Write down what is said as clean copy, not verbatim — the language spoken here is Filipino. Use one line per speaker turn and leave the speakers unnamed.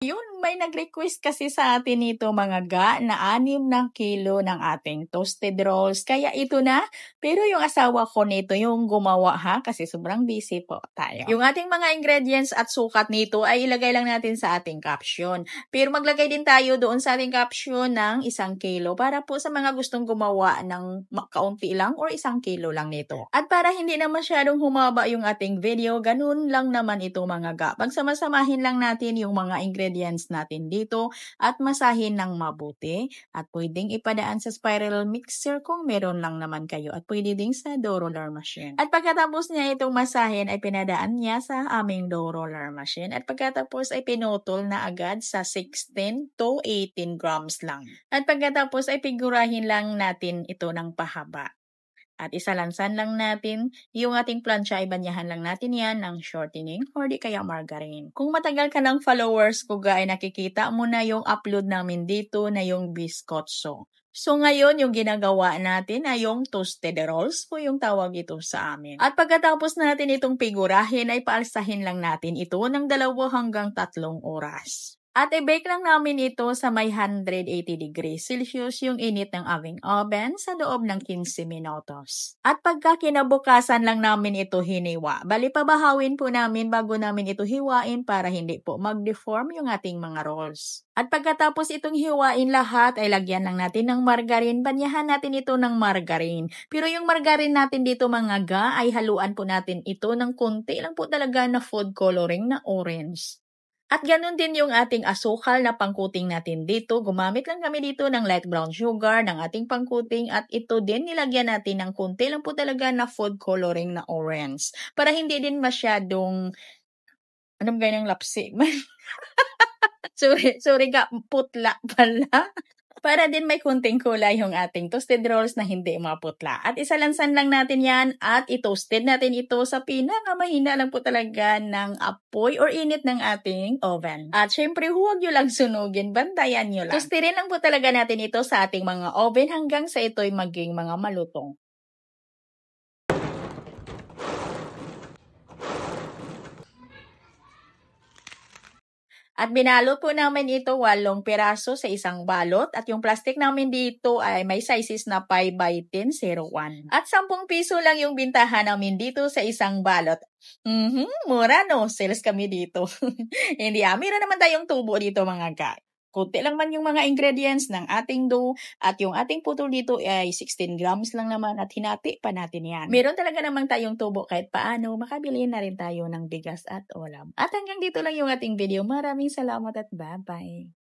ngayon, may nag-request kasi sa atin nito mga ga na 6 kilo ng ating toasted rolls. Kaya ito na. Pero yung asawa ko nito yung gumawa ha kasi sobrang busy po tayo. Yung ating mga ingredients at sukat nito ay ilagay lang natin sa ating caption. Pero maglagay din tayo doon sa ating caption ng 1 kilo para po sa mga gustong gumawa ng kaunti lang or 1 kilo lang nito. At para hindi na masyadong humaba yung ating video, ganun lang naman ito mga ga. Pagsamasamahin lang natin yung mga ingredients natin dito at masahin ng mabuti at pwedeng ipadaan sa spiral mixer kung meron lang naman kayo at pwede ding sa dough roller machine. At pagkatapos niya itong masahin ay pinadaan niya sa aming dough roller machine at pagkatapos ay pinutol na agad sa 16 to 18 grams lang. At pagkatapos ay figurahin lang natin ito ng pahaba. At isalansan lang natin, yung ating plancha ay banyahan lang natin yan ng shortening or di kaya margarine. Kung matagal ka ng followers ko ay nakikita mo na yung upload namin dito na yung biscotso. So ngayon yung ginagawa natin ay yung toasted rolls po yung tawag ito sa amin. At pagkatapos natin itong figurahin ay paalsahin lang natin ito ng 2 hanggang 3 oras. At i-bake lang namin ito sa may 180 degrees Celsius yung init ng aming oven sa loob ng 15 minutos. At pagka kinabukasan lang namin ito hiniwa, bali pabahawin po namin bago namin ito hiwain para hindi po mag-deform yung ating mga rolls. At pagkatapos itong hiwain lahat ay lagyan lang natin ng margarine, banyahan natin ito ng margarine. Pero yung margarine natin dito mga ga ay haluan po natin ito ng konti lang po talaga na food coloring na orange. At ganun din yung ating asukal na pangkuting natin dito. Gumamit lang kami dito ng light brown sugar ng ating pangkuting at ito din nilagyan natin ng kunti lang po talaga na food coloring na orange. Para hindi din masyadong, anong ganyan lapsi? sorry ka, putla pala. Para din may kunting kulay yung ating toasted rolls na hindi maputla. At isalansan lang natin yan at i-toasted natin ito sa pinakamahina lang po talaga ng apoy or init ng ating oven. At syempre huwag nyo lang sunugin, bantayan nyo lang. Toastin lang po talaga natin ito sa ating mga oven hanggang sa ito'y maging mga malutong. At binalot po namin ito 8 piraso sa isang balot at yung plastic namin dito ay may sizes na 5x1001. At 10 piso lang yung bintahan namin dito sa isang balot. Mura no, sales kami dito. Hindi meron naman tayong tubo dito mga guys. Kunti lang man yung mga ingredients ng ating dough at yung ating putol dito ay 16 grams lang naman at hinati pa natin yan. Meron talaga namang tayong tubo kahit paano makabili na rin tayo ng bigas at ulam. At hanggang dito lang yung ating video. Maraming salamat at bye-bye.